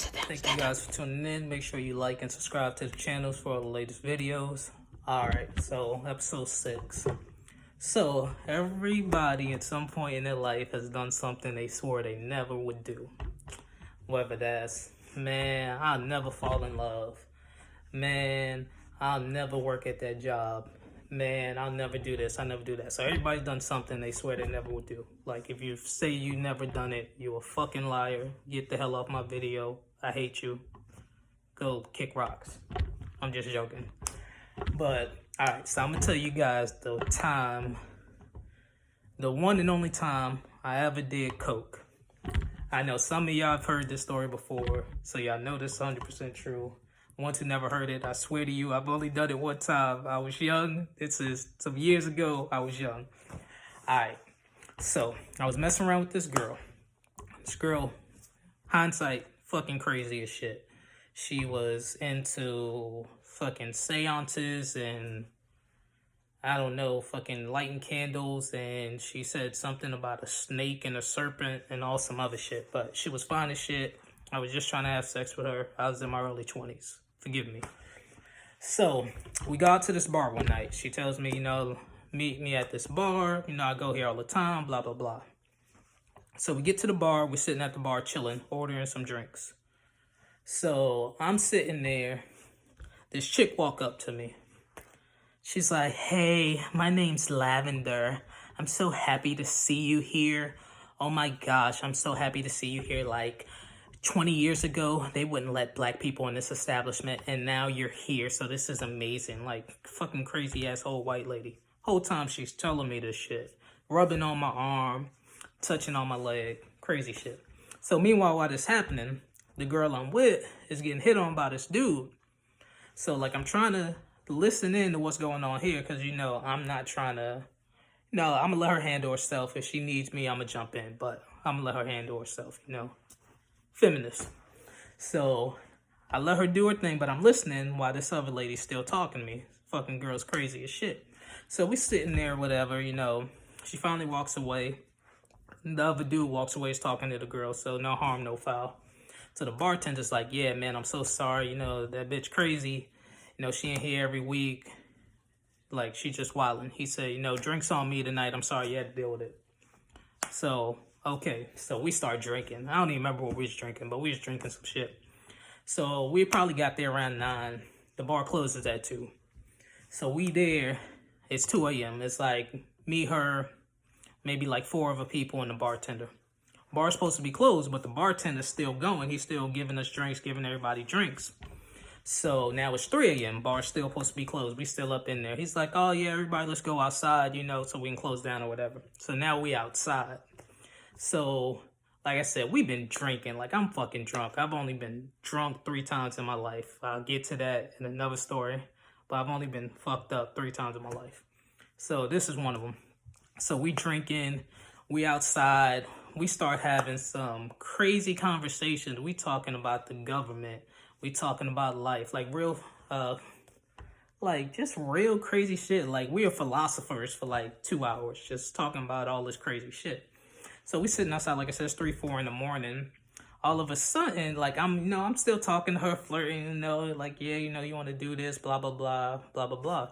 Thank you guys for tuning in. Make sure you like and subscribe to the channels for all the latest videos. Alright, so episode 6. So, everybody at some point in their life has done something they swore they never would do. Whether that's, man, I'll never fall in love. Man, I'll never work at that job. Man, I'll never do this, I'll never do that. So everybody's done something they swear they never would do. Like, if you say you never done it, you're a fucking liar. Get the hell off my video. I hate you. Go kick rocks. I'm just joking. But, alright, so I'm gonna tell you guys the one and only time I ever did coke. I know some of y'all have heard this story before, so y'all know this is 100% true. Ones who never heard it, I swear to you, I've only done it one time. I was young. This is some years ago. I was young. Alright, so I was messing around with this girl. This girl, hindsight, fucking crazy as shit. She was into fucking seances and I don't know, fucking lighting candles, and she said something about a snake and a serpent and all some other shit. But she was fine as shit. I was just trying to have sex with her. I was in my early 20s. Forgive me. So, we got to this bar one night. She tells me, meet me at this bar. I go here all the time, blah, blah, blah. So, we get to the bar. We're sitting at the bar chilling, ordering some drinks. So, I'm sitting there. This chick walk up to me. She's like, hey, my name's Lavender. I'm so happy to see you here. Oh my gosh, I'm so happy to see you here. Like, 20 years ago, they wouldn't let black people in this establishment, and now you're here, so this is amazing. Like, fucking crazy-ass old white lady. Whole time she's telling me this shit. Rubbing on my arm, touching on my leg. Crazy shit. So, meanwhile, while this happening, the girl I'm with is getting hit on by this dude. So, like, I'm trying to listen in to what's going on here, because, I'm not trying to, I'm going to let her handle herself. If she needs me, I'm going to jump in, but I'm going to let her handle herself, Feminist. So, I let her do her thing, but I'm listening while this other lady's still talking to me. Fucking girl's crazy as shit. So, we sitting there, whatever, she finally walks away. The other dude walks away, is talking to the girl, so no harm, no foul. So, the bartender's like, yeah, man, I'm so sorry, that bitch crazy. She in here every week. Like, she just wilding. He said, drinks on me tonight. I'm sorry you had to deal with it. So, okay. So, we start drinking. I don't even remember what we was drinking, but we was drinking some shit. So, we probably got there around 9. The bar closes at 2. So, we there. It's 2 a.m. It's like me, her, maybe like 4 other people and the bartender. Bar's supposed to be closed, but the bartender's still going. He's still giving us drinks, giving everybody drinks. So now it's 3 a.m. Bar's still supposed to be closed. We still up in there. He's like, oh, yeah, everybody, let's go outside, so we can close down or whatever. So now we outside. So, like I said, we've been drinking. Like, I'm fucking drunk. I've only been drunk 3 times in my life. I'll get to that in another story. But I've only been fucked up 3 times in my life. So this is one of them. So we drinking. We outside. We start having some crazy conversations. We talking about the government. We talking about life, like real, just real crazy shit. Like, we are philosophers for like 2 hours, just talking about all this crazy shit. So we sitting outside, like I said, it's 3, 4 in the morning. All of a sudden, like, I'm still talking to her, flirting, like, yeah, you want to do this, blah, blah, blah, blah, blah, blah.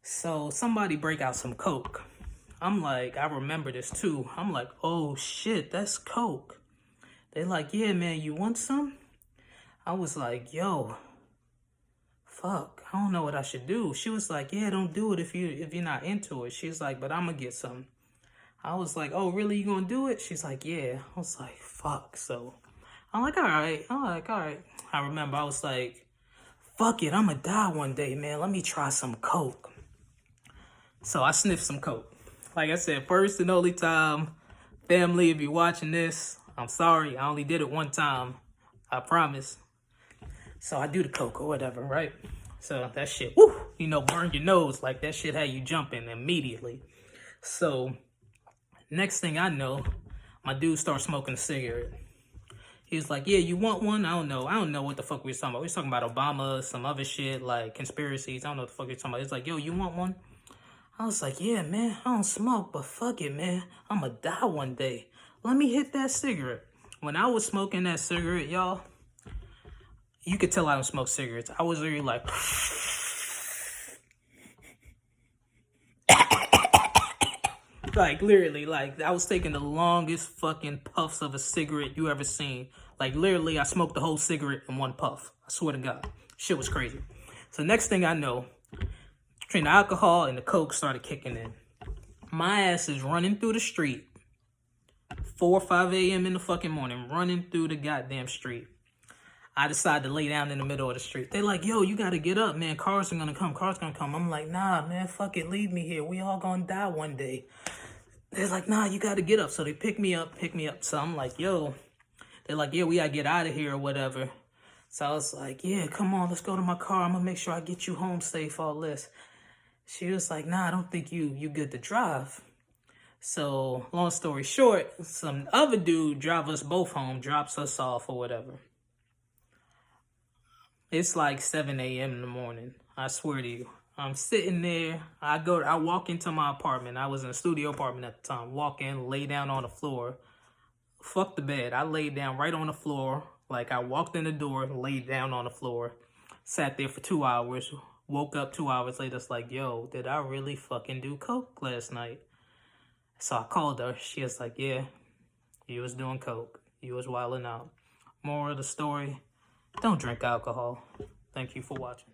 So somebody break out some Coke. I'm like, I remember this too. I'm like, oh shit, that's Coke. They like, yeah, man, you want some? I was like, yo, fuck, I don't know what I should do. She was like, yeah, don't do it if you're not into it. She's like, but I'm gonna get some. I was like, oh, really, you gonna do it? She's like, yeah. I was like, fuck. So I'm like, all right. I remember I was like, fuck it, I'm gonna die one day, man. Let me try some Coke. So I sniffed some Coke. Like I said, first and only time. Family, if you're watching this, I'm sorry. I only did it one time. I promise. So I do the Coke or whatever, right? So that shit, woo, burn your nose. Like, that shit had you jumping immediately. So next thing I know, my dude starts smoking a cigarette. He was like, yeah, you want one? I don't know what the fuck we was talking about. We was talking about Obama, some other shit, like conspiracies. I don't know what the fuck we was talking about. He's like, yo, you want one? I was like, yeah, man, I don't smoke, but fuck it, man. I'm gonna die one day. Let me hit that cigarette. When I was smoking that cigarette, y'all, You could tell I don't smoke cigarettes. I was literally like, like literally, like I was taking the longest fucking puffs of a cigarette you ever seen. Like literally, I smoked the whole cigarette in one puff. I swear to God, shit was crazy. So next thing I know, between the alcohol and the coke started kicking in. My ass is running through the street, 4 or 5 a.m. in the fucking morning, running through the goddamn street. I decided to lay down in the middle of the street. They're like, yo, you gotta get up, man. Cars are gonna come. Cars gonna come. I'm like, nah, man, fuck it. Leave me here. We all gonna die one day. They're like, nah, you gotta get up. So they pick me up. So I'm like, yo. They're like, yeah, we gotta get out of here or whatever. So I was like, yeah, come on, let's go to my car. I'm gonna make sure I get you home safe, all this. She was like, nah, I don't think you good to drive. So long story short, some other dude drive us both home, drops us off or whatever. It's like 7 a.m. in the morning. I swear to you. I'm sitting there. I walk into my apartment. I was in a studio apartment at the time. Walk in, lay down on the floor. Fuck the bed. I laid down right on the floor. Like I walked in the door, laid down on the floor. Sat there for 2 hours. Woke up 2 hours later. It's like, yo, did I really fucking do coke last night? So I called her. She was like, yeah, you was doing coke. You was wilding out. Moral of the story, don't drink alcohol. Thank you for watching.